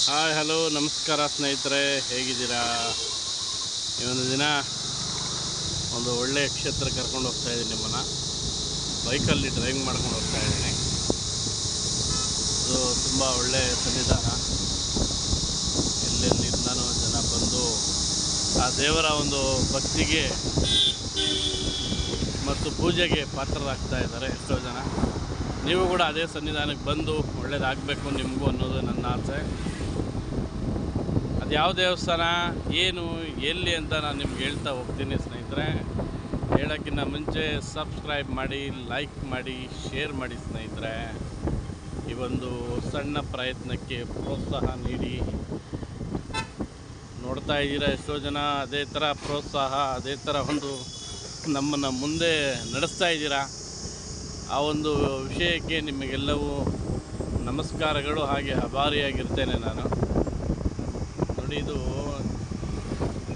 Hi hello ನಮಸ್ಕಾರ ಸ್ನೇಹಿತರೆ, ಹೇಗಿದ್ದೀರಾ? ಈ ಒಂದು ದಿನ ಒಂದು ಒಳ್ಳೆಯ ಕ್ಷೇತ್ರ ಕರ್ಕೊಂಡು ಹೋಗ್ತಾ ಇದ್ದೀನಿ. ನಿಮ್ಮನ್ನು ಬೈಕಲ್ಲಿ ಡ್ರೈವಿಂಗ್ ಮಾಡ್ಕೊಂಡು ಹೋಗ್ತಾ ಇದ್ದೀನಿ. ಅದು ತುಂಬ ಒಳ್ಳೆಯ ಸನ್ನಿಧಾನ. ಎಲ್ಲೆಲ್ಲಿಂದನೂ ಜನ ಬಂದು ಆ ದೇವರ ಒಂದು ಭಕ್ತಿಗೆ ಮತ್ತು ಪೂಜೆಗೆ ಪಾತ್ರರಾಗ್ತಾ ಇದ್ದಾರೆ ಎಷ್ಟೋ ಜನ. ನೀವು ಕೂಡ ಅದೇ ಸನ್ನಿಧಾನಕ್ಕೆ ಬಂದು ಒಳ್ಳೇದಾಗಬೇಕು ನಿಮಗೂ ಅನ್ನೋದು ನನ್ನ ಆಸೆ. ಅದು ಯಾವ ದೇವಸ್ಥಾನ, ಏನು, ಎಲ್ಲಿ ಅಂತ ನಾನು ನಿಮ್ಗೆ ಹೇಳ್ತಾ ಹೋಗ್ತೀನಿ ಸ್ನೇಹಿತರೆ. ಹೇಳೋಕ್ಕಿಂತ ಮುಂಚೆ ಸಬ್ಸ್ಕ್ರೈಬ್ ಮಾಡಿ, ಲೈಕ್ ಮಾಡಿ, ಶೇರ್ ಮಾಡಿ ಸ್ನೇಹಿತರೆ. ಈ ಒಂದು ಸಣ್ಣ ಪ್ರಯತ್ನಕ್ಕೆ ಪ್ರೋತ್ಸಾಹ ನೀಡಿ. ನೋಡ್ತಾ ಇದ್ದೀರಾ ಎಷ್ಟೋ ಜನ ಅದೇ ಥರ ಪ್ರೋತ್ಸಾಹ, ಅದೇ ಥರ ಒಂದು ನಮ್ಮನ್ನು ಮುಂದೆ ನಡೆಸ್ತಾ ಇದ್ದೀರಾ. ಆ ಒಂದು ವಿಷಯಕ್ಕೆ ನಿಮಗೆಲ್ಲವೂ ನಮಸ್ಕಾರಗಳು, ಹಾಗೆ ಆಭಾರಿಯಾಗಿರ್ತೇನೆ ನಾನು. ನೋಡಿ, ಇದು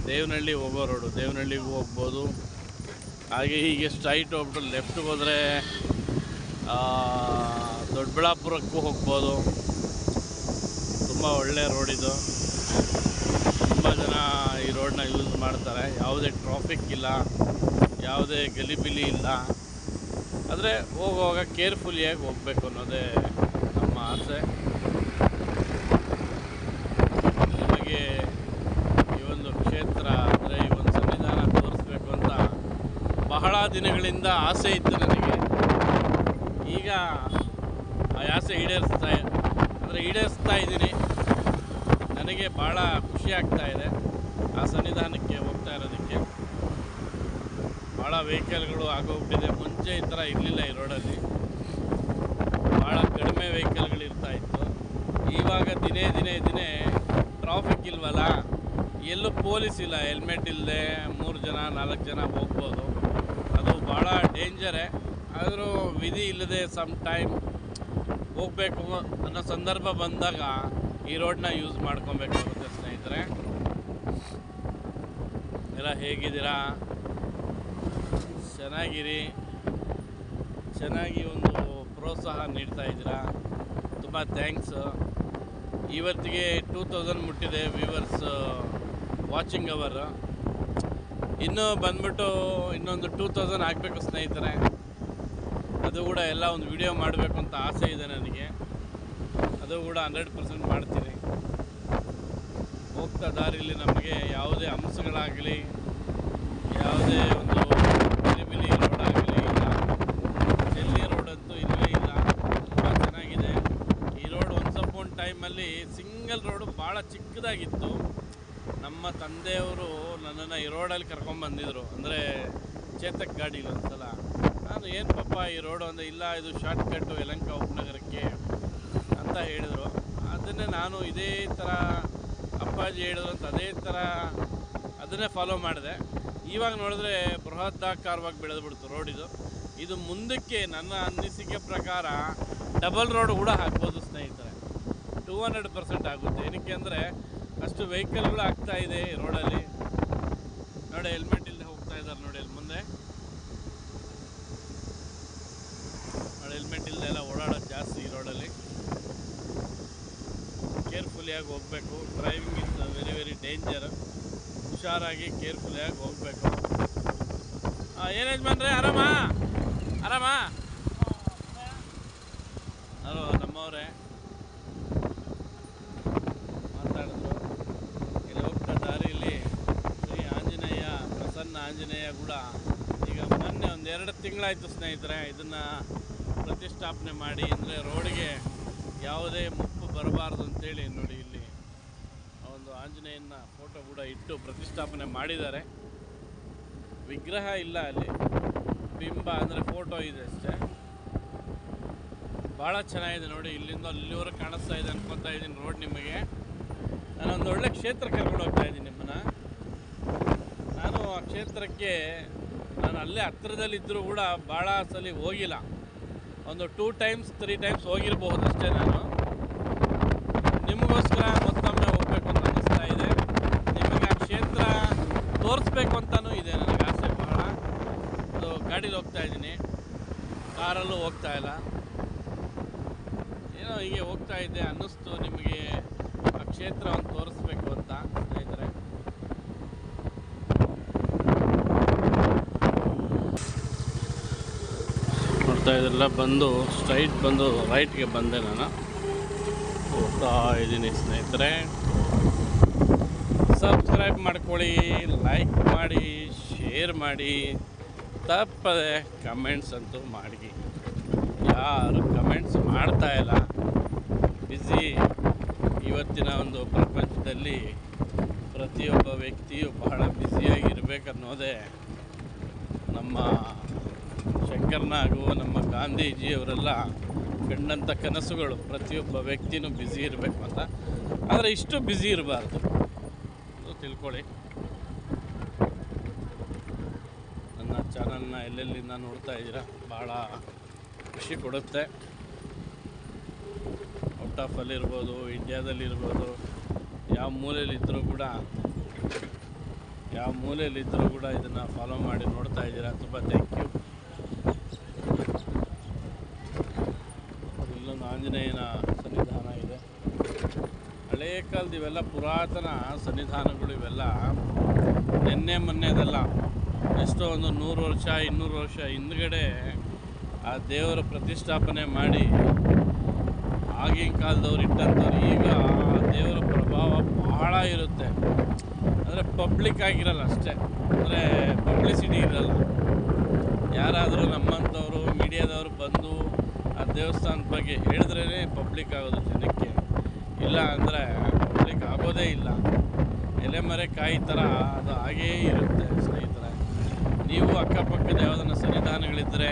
ದೇವನಹಳ್ಳಿ ಹೋಗೋ ರೋಡು. ದೇವನಹಳ್ಳಿಗೂ ಹೋಗ್ಬೋದು, ಹಾಗೆ ಹೀಗೆ ಸ್ಟ್ರೈಟ್ ಹೋಗ್ಬಿಟ್ಟು ಲೆಫ್ಟ್ಗೆ ಹೋದರೆ ದೊಡ್ಡಬಳ್ಳಾಪುರಕ್ಕೂ ಹೋಗ್ಬೋದು. ತುಂಬ ಒಳ್ಳೆಯ ರೋಡ್ ಇದು. ತುಂಬ ಜನ ಈ ರೋಡನ್ನ ಯೂಸ್ ಮಾಡ್ತಾರೆ. ಯಾವುದೇ ಟ್ರಾಫಿಕ್ ಇಲ್ಲ, ಯಾವುದೇ ಗಲಿಬಿಲಿ ಇಲ್ಲ. ಆದರೆ ಹೋಗುವಾಗ ಕೇರ್ಫುಲಿಯಾಗಿ ಹೋಗಬೇಕು ಅನ್ನೋದೇ ನಮ್ಮ ಆಸೆ. ನಿಮಗೆ ಈ ಒಂದು ಕ್ಷೇತ್ರ ಅಂದರೆ ಈ ಒಂದು ಸನ್ನಿಧಾನ ತೋರಿಸ್ಬೇಕು ಅಂತ ಬಹಳ ದಿನಗಳಿಂದ ಆಸೆ ಇತ್ತು ನನಗೆ. ಈಗ ಆ ಆಸೆ ಈಡೇರಿಸ್ತಾ ಇದ್ದೀನಿ. ನನಗೆ ಭಾಳ ಖುಷಿ ಆಗ್ತಾ ಇದೆ ಆ ಸನ್ನಿಧಾನಕ್ಕೆ ಹೋಗ್ತಾ ಇರೋದಕ್ಕೆ. ಭಾಳ ವೆಹಿಕಲ್ಗಳು ಆಗೋಗ್ಬಿಟ್ಟಿದೆ. ಮುಂಚೆ ಈ ಥರ ಇರಲಿಲ್ಲ ಈ ರೋಡಲ್ಲಿ. ಭಾಳ ಕಡಿಮೆ ವೆಹಿಕಲ್ಗಳಿರ್ತಾ ಇತ್ತು. ಇವಾಗ ದಿನೇ ಟ್ರಾಫಿಕ್ ಇಲ್ವಲ್ಲ, ಎಲ್ಲೂ ಪೊಲೀಸ್ ಇಲ್ಲ, ಹೆಲ್ಮೆಟ್ ಇಲ್ಲದೆ 3 ಜನ 4 ಜನ ಹೋಗ್ಬೋದು. ಅದು ಭಾಳ ಡೇಂಜರೇ. ಆದರೂ ವಿಧಿ ಇಲ್ಲದೆ ಸಮ್ ಟೈಮ್ ಹೋಗಬೇಕು ಅನ್ನೋ ಸಂದರ್ಭ ಬಂದಾಗ ಈ ರೋಡನ್ನ ಯೂಸ್ ಮಾಡ್ಕೊಬೇಕಾಗುತ್ತೆ ಸ್ನೇಹಿತರೆ. ಎಲ್ಲ ಹೇಗಿದ್ದೀರಾ? ಚೆನ್ನಾಗಿರಿ. ಚೆನ್ನಾಗಿ ಒಂದು ಪ್ರೋತ್ಸಾಹ ನೀಡ್ತಾ ಇದ್ದೀರಾ. ತುಂಬ ಥ್ಯಾಂಕ್ಸ್. ಇವತ್ತಿಗೆ 2000 ಮುಟ್ಟಿದೆ ವ್ಯೂವರ್ಸ್ ವಾಚಿಂಗ್ ಅವರ್. ಇನ್ನೂ ಬಂದ್ಬಿಟ್ಟು ಇನ್ನೊಂದು 2000 ಆಗಬೇಕು ಸ್ನೇಹಿತರೆ. ಅದು ಕೂಡ ಎಲ್ಲ ಒಂದು ವಿಡಿಯೋ ಮಾಡಬೇಕು ಅಂತ ಆಸೆ ಇದೆ ನನಗೆ. ಅದು ಕೂಡ 100% ಮಾಡ್ತೀನಿ. ಹೋಗ್ತಾ ದಾರಿಲಿ ನಮಗೆ ಯಾವುದೇ ಅಂಶಗಳಾಗಲಿ, ಯಾವುದೇ ಒಂದು ಗಲಿಬಿಲಿ ರೋಡ್ ಆಗಲಿ ಇಲ್ಲ. ಜಲ್ಲಿ ರೋಡ್ ಅಂತೂ ಇಲ್ಲವೇ ಇಲ್ಲ. ತುಂಬ ಚೆನ್ನಾಗಿದೆ ಈ ರೋಡ್. ಒಂದು ಟೈಮಲ್ಲಿ ಸಿಂಗಲ್ ರೋಡು ಭಾಳ ಚಿಕ್ಕದಾಗಿತ್ತು. ನಮ್ಮ ತಂದೆಯವರು ನನ್ನನ್ನು ಈ ರೋಡಲ್ಲಿ ಕರ್ಕೊಂಡ್ಬಂದಿದ್ರು, ಅಂದರೆ ಚೇತಕ್ ಗಾಡೀಲಿ ಒಂದು ಸಲ. ನಾನು ಏನು ಪಾಪ ಈ ರೋಡು ಅಂದರೆ, ಇಲ್ಲ ಇದು ಶಾರ್ಟ್ಕಟ್ಟು ಯಲಹಂಕ ಉಪನಗರಕ್ಕೆ ಅಂತ ಹೇಳಿದರು. ಅದನ್ನೇ ನಾನು ಇದೇ ಥರ ಅಪ್ಪಾಜಿ ಹೇಳಿದ್ರು ಅಂತ ಅದೇ ಥರ ಅದನ್ನೇ ಫಾಲೋ ಮಾಡಿದೆ. ಇವಾಗ ನೋಡಿದ್ರೆ ಬೃಹದಾಕಾರವಾಗಿ ಬೆಳೆದ್ಬಿಡ್ತು ರೋಡ್ ಇದು. ಇದು ಮುಂದಕ್ಕೆ ನನ್ನ ಅನಿಸಿಕೆ ಪ್ರಕಾರ ಡಬಲ್ ರೋಡ್ ಕೂಡ ಹಾಕ್ಬೋದು ಸ್ನೇಹಿತರೆ. 200% ಆಗುತ್ತೆ. ಏನಕ್ಕೆ ಅಂದರೆ ಅಷ್ಟು ವೆಹಿಕಲ್ಗಳು ಆಗ್ತಾ ಇದೆ ಈ ರೋಡಲ್ಲಿ. ನೋಡಿ, ಹೆಲ್ಮೆಟ್ ಇಲ್ಲದೆ ಹೋಗ್ತಾ ಇದ್ದಾರೆ ನೋಡಿ ಅಲ್ಲಿ ಮುಂದೆ. ನೋಡಿ, ಹೆಲ್ಮೆಟ್ ಇಲ್ಲದೆ ಎಲ್ಲ ಓಡಾಡೋದು ಜಾಸ್ತಿ ಈ ರೋಡಲ್ಲಿ. ಕೇರ್ಫುಲಿಯಾಗಿ ಹೋಗಬೇಕು. Driving is very very danger. ಹುಷಾರಾಗಿ ಕೇರ್ಫುಲಿಯಾಗಿ ಹೋಗಬೇಕು. ಏನು ಯಜಮಾನ್ರೆ, ಆರಾಮಾ? ಹಲೋ, ನಮ್ಮವರೇ ಮಾತಾಡಿದ್ರು. ಇಲ್ಲಿ ಹೋಗ್ತಾ ದಾರಿಯಲ್ಲಿ ಶ್ರೀ ಆಂಜನೇಯ, ಪ್ರಸನ್ನ ಆಂಜನೇಯ ಕೂಡ ಈಗ ಮೊನ್ನೆ ಒಂದು 2 ತಿಂಗಳಾಯಿತು ಸ್ನೇಹಿತರೆ ಇದನ್ನು ಪ್ರತಿಷ್ಠಾಪನೆ ಮಾಡಿ. ಅಂದರೆ ರೋಡಿಗೆ ಯಾವುದೇ ಮುಪ್ಪು ಬರಬಾರ್ದು ಅಂತೇಳಿ ನೋಡಿ ಇಲ್ಲಿ ಒಂದು ಆಂಜನೇಯನ ಫೋಟೋ ಕೂಡ ಇಟ್ಟು ಪ್ರತಿಷ್ಠಾಪನೆ ಮಾಡಿದ್ದಾರೆ. ವಿಗ್ರಹ ಇಲ್ಲ ಅಲ್ಲಿ, ಬಿಂಬ ಅಂದರೆ ಫೋಟೋ ಇದೆ ಅಷ್ಟೇ. ಭಾಳ ಚೆನ್ನಾಗಿದೆ ನೋಡಿ. ಇಲ್ಲಿಂದ ಅಲ್ಲಿವರೆಗೆ ಕಾಣಿಸ್ತಾ ಇದೆ ಅನ್ಕೊತಾ ಇದ್ದೀನಿ ರೋಡ್ ನಿಮಗೆ. ನಾನೊಂದು ಒಳ್ಳೆ ಕ್ಷೇತ್ರ ಕರ್ಕೊಂಡು ಹೋಗ್ತಾ ಇದ್ದೀನಿ ನಿಮ್ಮನ್ನು. ನಾನು ಆ ಕ್ಷೇತ್ರಕ್ಕೆ ನಾನು ಅಲ್ಲೇ ಹತ್ತಿರದಲ್ಲಿದ್ದರೂ ಕೂಡ ಭಾಳ ಸಲ ಹೋಗಿಲ್ಲ. ಒಂದು 2 ಟೈಮ್ಸ್ 3 ಟೈಮ್ಸ್ ಹೋಗಿರಬಹುದು ಅಷ್ಟೇ. ನಾನು ನಿಮಗೋಸ್ಕರ ಮತ್ತೊಮ್ಮೆ ಹೋಗಬೇಕು ಅಂತ ಅನ್ನಿಸ್ತಾ ಇದೆ. ನಿಮಗೆ ಆ ಕ್ಷೇತ್ರ ತೋರಿಸ್ಬೇಕು ಅಂತಲೂ ಇದೆ ನನಗೆ ಆಸೆ ಬಹಳ. ಅದು ಗಾಡೀಲಿ ಹೋಗ್ತಾ ಇದ್ದೀನಿ, ಕಾರಲ್ಲೂ ಹೋಗ್ತಾ ಇಲ್ಲ. ಏನೋ ಹೀಗೆ ಹೋಗ್ತಾ ಇದ್ದೆ, ಅನ್ನಿಸ್ತು ನಿಮಗೆ ಆ ಕ್ಷೇತ್ರ ಕ್ಷೇತ್ರವನ್ನು ತೋರಿಸ್ಬೇಕು ಅಂತ ಸ್ನೇಹಿತರೆ. ನೋಡ್ತಾ ಇದ್ರೆಲ್ಲ ಬಂದು ಸ್ಟ್ರೈಟ್ ಬಂದು ರೈಟ್ಗೆ ಬಂದೆ ನಾನು ಹೋಗ್ತಾ ಇದ್ದೀನಿ ಸ್ನೇಹಿತರೆ. ಸಬ್ಸ್ಕ್ರೈಬ್ ಮಾಡ್ಕೊಳ್ಳಿ, ಲೈಕ್ ಮಾಡಿ, ಶೇರ್ ಮಾಡಿ, ತಪ್ಪದೆ ಕಮೆಂಟ್ಸ್ ಅಂತೂ ಮಾಡಿ. ಯಾರು ಕಮೆಂಟ್ಸ್ ಮಾಡ್ತಾ ಇಲ್ಲ, ಬ್ಯುಸಿ. ಇವತ್ತಿನ ಒಂದು ಪ್ರಪಂಚದಲ್ಲಿ ಪ್ರತಿಯೊಬ್ಬ ವ್ಯಕ್ತಿಯು ಬಹಳ ಬ್ಯುಸಿಯಾಗಿರ್ಬೇಕನ್ನೋದೇ ನಮ್ಮ ಶಂಕರ್ನಾಗು ನಮ್ಮ ಗಾಂಧೀಜಿಯವರೆಲ್ಲ ಕಂಡಂಥ ಕನಸುಗಳು. ಪ್ರತಿಯೊಬ್ಬ ವ್ಯಕ್ತಿನೂ ಬ್ಯುಸಿ ಇರಬೇಕು ಅಂತ. ಆದರೆ ಇಷ್ಟು ಬ್ಯುಸಿ ಇರಬಾರ್ದು, ತಿಳ್ಕೊಳ್ಳಿ. ನನ್ನ ಚಾನಲ್ನ ಎಲ್ಲೆಲ್ಲಿಂದ ನೋಡ್ತಾ ಇದ್ದೀರಾ, ಭಾಳ ಖುಷಿ ಕೊಡುತ್ತೆ. ಔಟ್ ಆಫ್ ಅಲ್ಲಿರ್ಬೋದು, ಇಂಡಿಯಾದಲ್ಲಿರ್ಬೋದು, ಯಾವ ಮೂಲೆಯಲ್ಲಿದ್ದರೂ ಕೂಡ ಇದನ್ನು ಫಾಲೋ ಮಾಡಿ ನೋಡ್ತಾ ಇದ್ದೀರಾ. ತುಂಬ ಥ್ಯಾಂಕ್ ಯು. ಇಲ್ಲೊಂದು ಆಂಜನೇಯನ ಸನ್ನಿಧಾನ ಇದೆ. ಹಳೇ ಕಾಲದ ಇವೆಲ್ಲ ಪುರಾತನ ಸನ್ನಿಧಾನಗಳು. ಇವೆಲ್ಲ ನಿನ್ನೆ ಮೊನ್ನೆದಲ್ಲ, ಎಷ್ಟೋ ಒಂದು 100 ವರ್ಷ 200 ವರ್ಷ ಹಿಂದ್ಗಡೆ ಆ ದೇವರ ಪ್ರತಿಷ್ಠಾಪನೆ ಮಾಡಿ ಆಗಿನ ಕಾಲದವ್ರು ಇಟ್ಟಂಥವ್ರು. ಈಗ ಆ ದೇವರ ಪ್ರಭಾವ ಭಾಳ ಇರುತ್ತೆ. ಅಂದರೆ ಪಬ್ಲಿಕ್ ಆಗಿರಲ್ಲ ಅಷ್ಟೇ, ಅಂದರೆ ಪಬ್ಲಿಸಿಟಿ ಇರಲ್ಲ. ಯಾರಾದರೂ ನಮ್ಮಂಥವರು ಮೀಡಿಯಾದವರು ಬಂದು ಆ ದೇವಸ್ಥಾನದ ಬಗ್ಗೆ ಹೇಳಿದ್ರೇ ಪಬ್ಲಿಕ್ ಆಗೋದು ಜನಕ್ಕೆ. ಇಲ್ಲ ಅಂದರೆ ಪಬ್ಲಿಕ್ ಆಗೋದೇ ಇಲ್ಲ. ಎಲೆಮರೆ ಕಾಯಿ ಥರ ಅದು ಹಾಗೇ ಇರುತ್ತೆ ಸ್ನೇಹಿತರೆ. ನೀವು ಅಕ್ಕಪಕ್ಕದ ಯಾವುದನ್ನ ಸನ್ನಿಧಾನಗಳಿದ್ದರೆ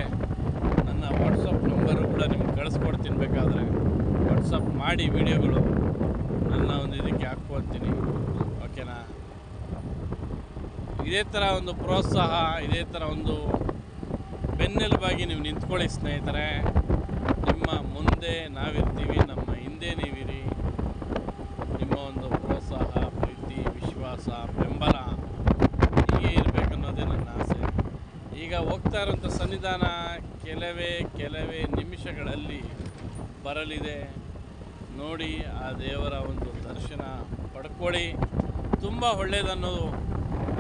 ನನ್ನ ವಾಟ್ಸಪ್ ನಂಬರು ಕೂಡ ನಿಮ್ಗೆ ಕಳಿಸ್ಕೊಡ್ತೀನಿ. ಬೇಕಾದರೆ ವಾಟ್ಸಪ್ ಮಾಡಿ ವಿಡಿಯೋಗಳು ನನ್ನ ಒಂದು ಇದಕ್ಕೆ ಹಾಕ್ಕೊಳ್ತೀನಿ, ಓಕೆನಾ? ಇದೇ ಥರ ಒಂದು ಪ್ರೋತ್ಸಾಹ, ಇದೇ ಥರ ಒಂದು ಬೆನ್ನೆಲುಬಾಗಿ ನೀವು ನಿಂತ್ಕೊಳ್ಳಿ ಸ್ನೇಹಿತರೆ. ನಿಮ್ಮ ಮುಂದೆ ನಾವಿರ್ತೀವಿ, ನಮ್ಮ ಹಿಂದೆ ನೀವಿರಿ. ನಿಮ್ಮ ಒಂದು ಪ್ರೋತ್ಸಾಹ, ಪ್ರೀತಿ, ವಿಶ್ವಾಸ, ಬೆಂಬಲ ಹೀಗೆ ಇರಬೇಕನ್ನೋದೇ ನನ್ನ ಆಸೆ. ಈಗ ಹೋಗ್ತಾ ಇರೋಂಥ ಸನ್ನಿಧಾನ ಕೆಲವೇ ನಿಮಿಷಗಳಲ್ಲಿ ಬರಲಿದೆ. ನೋಡಿ, ಆ ದೇವರ ಒಂದು ದರ್ಶನ ಪಡ್ಕೊಳ್ಳಿ. ತುಂಬ ಒಳ್ಳೆಯದನ್ನೋದು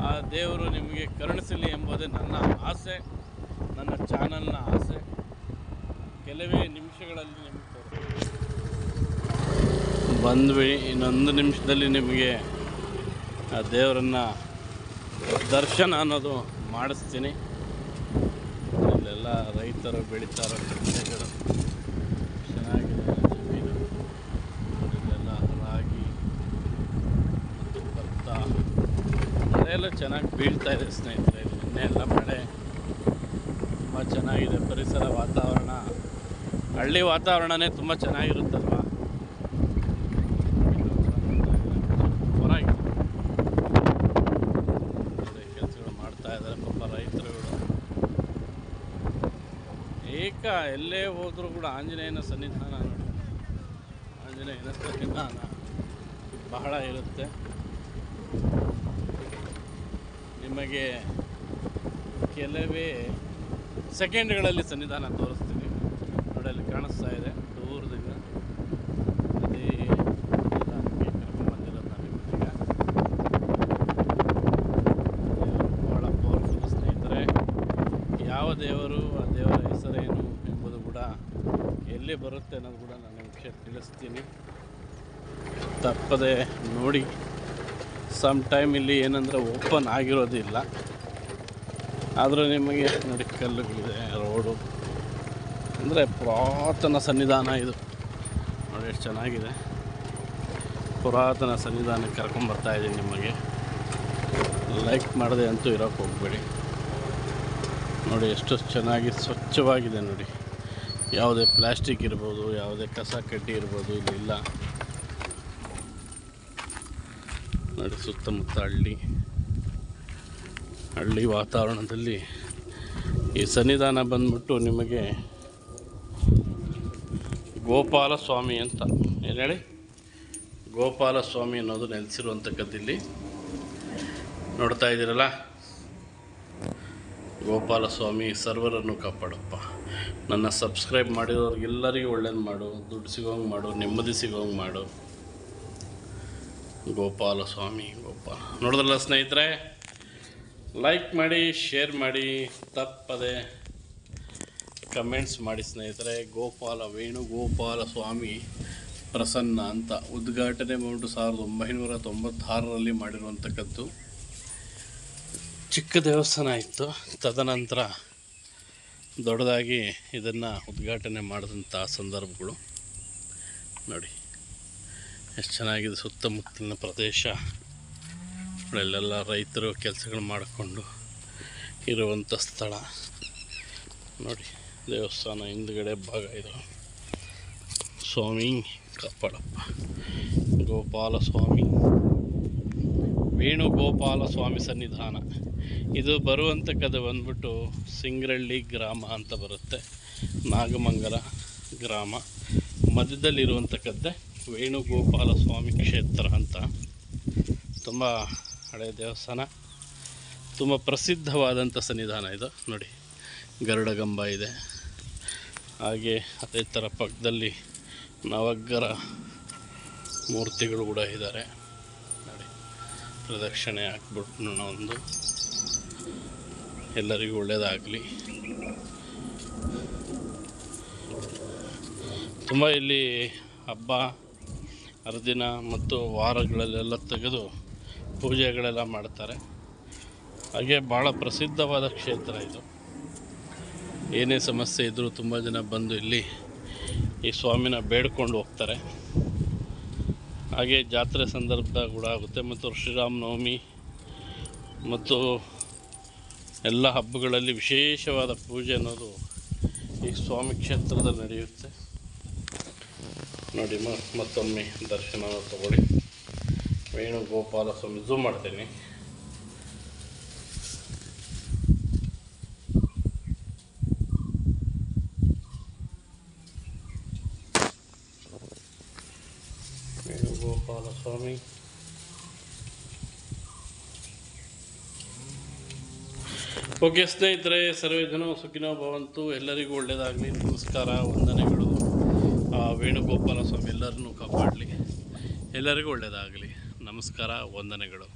ಆ ದೇವರು ನಿಮಗೆ ಕರುಣಿಸಲಿ ಎಂಬುದೇ ನನ್ನ ಆಸೆ, ನನ್ನ ಚಾನಲ್ನ ಆಸೆ. ಕೆಲವೇ ನಿಮಿಷಗಳಲ್ಲಿ ನಿಮಗೆ ಬಂದ್ವಿ. ಇನ್ನೊಂದು ನಿಮಿಷದಲ್ಲಿ ನಿಮಗೆ ಆ ದೇವರನ್ನು ದರ್ಶನ ಅನ್ನೋದು ಮಾಡಿಸ್ತೀನಿ. ಇಲ್ಲೆಲ್ಲ ರೈತರು ಬೆಳೀತಾರೋ ಬೆಳೆಗಳು ಚೆನ್ನಾಗಿದೆ. ಜಮೀನು ಇಲ್ಲೆಲ್ಲ ರಾಗಿ ಮತ್ತು ಭತ್ತ ಮಳೆಯೆಲ್ಲ ಚೆನ್ನಾಗಿ ಬೀಳ್ತಾ ಇದೆ ಸ್ನೇಹಿತರೆ. ನಿನ್ನೆ ಎಲ್ಲ ಮಳೆ ತುಂಬ ಚೆನ್ನಾಗಿದೆ. ಪರಿಸರ ವಾತಾವರಣ, ಹಳ್ಳಿ ವಾತಾವರಣನೇ ತುಂಬ ಚೆನ್ನಾಗಿರುತ್ತಲ್ವ. ಹೊರಗೆ ಕೆಲಸಗಳು ಮಾಡ್ತಾ ಇದ್ದಾರೆ ಪಾಪ ರೈತರುಗಳು. ಎಲ್ಲೇ ಹೋದರೂ ಕೂಡ ಆಂಜನೇಯನ ಸನ್ನಿಧಾನ ನೋಡಿ, ಆಂಜನೇಯನ ಸನ್ನಿಧಾನ ಬಹಳ ಇರುತ್ತೆ. ನಿಮಗೆ ಕೆಲವೇ ಸೆಕೆಂಡ್ಗಳಲ್ಲಿ ಸನ್ನಿಧಾನ ತೋರಿಸ್ತೀನಿ ನೋಡಿ. ಅಲ್ಲಿ ಕಾಣಿಸ್ತಾ ಇದೆ ದೂರದಿಂದ, ಅದೇ ಕರ್ಕೊಂಡ್ಬಂದಿರೋದು ನಾನು ನಿಮ್ಮೀಗ. ಭಾಳ ಪವರ್ಫುಲ್ ಸ್ನೇಹಿತರೆ. ಯಾವ ದೇವರು, ಆ ದೇವರ ಹೆಸರೇನು ಎಂಬುದು ಕೂಡ ಎಲ್ಲಿ ಬರುತ್ತೆ ಅನ್ನೋದು ಕೂಡ ನಾನು ನಿಮಗೆ ತಿಳಿಸ್ತೀನಿ. ತಪ್ಪದೆ ನೋಡಿ. ಸಮ್ ಟೈಮ್ ಇಲ್ಲಿ ಏನಂದರೆ ಓಪನ್ ಆಗಿರೋದಿಲ್ಲ, ಆದರೂ ನಿಮಗೆ ನೋಡಿ ಕಲ್ಲುಗಳಿದೆ, ರೋಡು. ಅಂದರೆ ಪುರಾತನ ಸನ್ನಿಧಾನ ಇದು ನೋಡಿ, ಎಷ್ಟು ಚೆನ್ನಾಗಿದೆ. ಪುರಾತನ ಸನ್ನಿಧಾನಕ್ಕೆ ಕರ್ಕೊಂಬರ್ತಾಯಿದ್ದೀನಿ ನಿಮಗೆ. ಲೈಕ್ ಮಾಡದೆ ಅಂತೂ ಇರೋಕ್ಕೆ ಹೋಗಬೇಡಿ. ನೋಡಿ ಎಷ್ಟು ಚೆನ್ನಾಗಿ ಸ್ವಚ್ಛವಾಗಿದೆ ನೋಡಿ. ಯಾವುದೇ ಪ್ಲಾಸ್ಟಿಕ್ ಇರ್ಬೋದು, ಯಾವುದೇ ಕಸ ಕಡ್ಡಿ ಇರ್ಬೋದು ಇಲ್ಲಿಲ್ಲ ನೋಡಿ. ಸುತ್ತಮುತ್ತ ಹಳ್ಳಿ ವಾತಾವರಣದಲ್ಲಿ ಈ ಸನ್ನಿಧಾನ ಬಂದ್ಬಿಟ್ಟು ನಿಮಗೆ ಗೋಪಾಲ ಸ್ವಾಮಿ ಅಂತ ಏನು ಹೇಳಿ, ಗೋಪಾಲ ಸ್ವಾಮಿ ಅನ್ನೋದು ನೆಲೆಸಿರುವಂಥಕ್ಕದ್ದಿಲ್ಲಿ ನೋಡ್ತಾ ಇದ್ದೀರಲ್ಲ. ಗೋಪಾಲ ಸ್ವಾಮಿ ಸರ್ವರನ್ನು ಕಾಪಾಡಪ್ಪ. ನನ್ನ ಸಬ್ಸ್ಕ್ರೈಬ್ ಮಾಡಿರೋರಿಗೆಲ್ಲರಿಗೂ ಒಳ್ಳೇದು ಮಾಡು, ದುಡ್ಡು ಸಿಗೋಂಗೆ ಮಾಡು, ನೆಮ್ಮದಿ ಸಿಗೋಂಗೆ ಮಾಡು. ಗೋಪಾಲ ಸ್ವಾಮಿ ನೋಡಿದ್ರಲ್ಲ ಸ್ನೇಹಿತರೆ, ಲೈಕ್ ಮಾಡಿ, ಶೇರ್ ಮಾಡಿ, ತಪ್ಪದೆ ಕಮೆಂಟ್ಸ್ ಮಾಡಿ ಸ್ನೇಹಿತರೆ. ವೇಣುಗೋಪಾಲ ಸ್ವಾಮಿ ಪ್ರಸನ್ನ ಅಂತ ಉದ್ಘಾಟನೆ ಮಾಡಿಬಿಟ್ಟು 1996ರಲ್ಲಿ ಮಾಡಿರುವಂಥಕ್ಕದ್ದು. ಚಿಕ್ಕ ದೇವಸ್ಥಾನ ಇತ್ತು, ತದನಂತರ ದೊಡ್ಡದಾಗಿ ಇದನ್ನು ಉದ್ಘಾಟನೆ ಮಾಡಿದಂಥ ಸಂದರ್ಭಗಳು ನೋಡಿ ಎಷ್ಟು ಚೆನ್ನಾಗಿದೆ. ಸುತ್ತಮುತ್ತಲಿನ ಪ್ರದೇಶ, ಅಲ್ಲೆಲ್ಲ ರೈತರು ಕೆಲಸಗಳು ಮಾಡಿಕೊಂಡು ಇರುವಂಥ ಸ್ಥಳ ನೋಡಿ. ದೇವಸ್ಥಾನ ಹಿಂದುಗಡೆ ಭಾಗ ಇದು. ಸ್ವಾಮಿ ಕಾಪಾಡಪ್ಪ. ವೇಣುಗೋಪಾಲ ಸ್ವಾಮಿ ಸನ್ನಿಧಾನ. ಇದು ಬರುವಂಥಕ್ಕದು ಬಂದ್ಬಿಟ್ಟು ಸಿಂಗ್ರಳ್ಳಿ ಗ್ರಾಮ ಅಂತ ಬರುತ್ತೆ, ನಾಗಮಂಗಲ ಗ್ರಾಮ ಮಧ್ಯದಲ್ಲಿರುವಂಥಕ್ಕದ್ದೇ ವೇಣುಗೋಪಾಲ ಸ್ವಾಮಿ ಕ್ಷೇತ್ರ ಅಂತ. ತುಂಬ ಹಳೆಯ ದೇವಸ್ಥಾನ, ತುಂಬ ಪ್ರಸಿದ್ಧವಾದಂಥ ಸನ್ನಿಧಾನ ಇದು ನೋಡಿ. ಗರುಡಗಂಬ ಇದೆ, ಹಾಗೆ ಅದೇ ಥರ ಪಕ್ಕದಲ್ಲಿ ನವಗ್ರಹ ಮೂರ್ತಿಗಳು ಕೂಡ ಇದ್ದಾರೆ ನೋಡಿ. ಪ್ರದಕ್ಷಿಣೆ ಹಾಕ್ಬಿಟ್ಟು ಒಂದು ಎಲ್ಲರಿಗೂ ಒಳ್ಳೆಯದಾಗಲಿ. ತುಂಬ ಇಲ್ಲಿ ಹಬ್ಬ ಹರಿದಿನ ಮತ್ತು ವಾರಗಳಲ್ಲೆಲ್ಲ ತೆಗೆದು ಪೂಜೆಗಳೆಲ್ಲ ಮಾಡ್ತಾರೆ. ಹಾಗೆ ಭಾಳ ಪ್ರಸಿದ್ಧವಾದ ಕ್ಷೇತ್ರ ಇದು. ಏನೇ ಸಮಸ್ಯೆ ಇದ್ದರೂ ತುಂಬ ಜನ ಬಂದು ಇಲ್ಲಿ ಈ ಸ್ವಾಮಿನ ಬೇಡ್ಕೊಂಡು ಹೋಗ್ತಾರೆ. ಹಾಗೆ ಜಾತ್ರೆ ಸಂದರ್ಭದಾಗ ಕೂಡ ಆಗುತ್ತೆ, ಮತ್ತು ಶ್ರೀರಾಮನವಮಿ ಮತ್ತು ಎಲ್ಲ ಹಬ್ಬಗಳಲ್ಲಿ ವಿಶೇಷವಾದ ಪೂಜೆ ಅನ್ನೋದು ಈ ಸ್ವಾಮಿ ಕ್ಷೇತ್ರದಲ್ಲಿ ನಡೆಯುತ್ತೆ ನೋಡಿ. ಮತ್ತೊಮ್ಮೆ ದರ್ಶನ ತಗೊಳ್ಳಿ. ವೇಣುಗೋಪಾಲ ಸ್ವಾಮಿ ಝೂಮ್ ಮಾಡ್ತೀನಿ. ವೇಣುಗೋಪಾಲ ಸ್ವಾಮಿ ಓಕೆ ಸ್ನೇಹಿತರೆ, ಸರ್ವೇ ಜನ ಸುಖಿನೋ ಭವಂತು. ಎಲ್ಲರಿಗೂ ಒಳ್ಳೆಯದಾಗಲಿ. ನಮಸ್ಕಾರ, ವಂದನೆಗಳು. ವೇಣುಗೋಪಾಲ ಸ್ವಾಮಿ ಎಲ್ಲರನ್ನೂ ಕಾಪಾಡಲಿ, ಎಲ್ಲರಿಗೂ ಒಳ್ಳೆಯದಾಗಲಿ. ನಮಸ್ಕಾರ, ವಂದನೆಗಳು.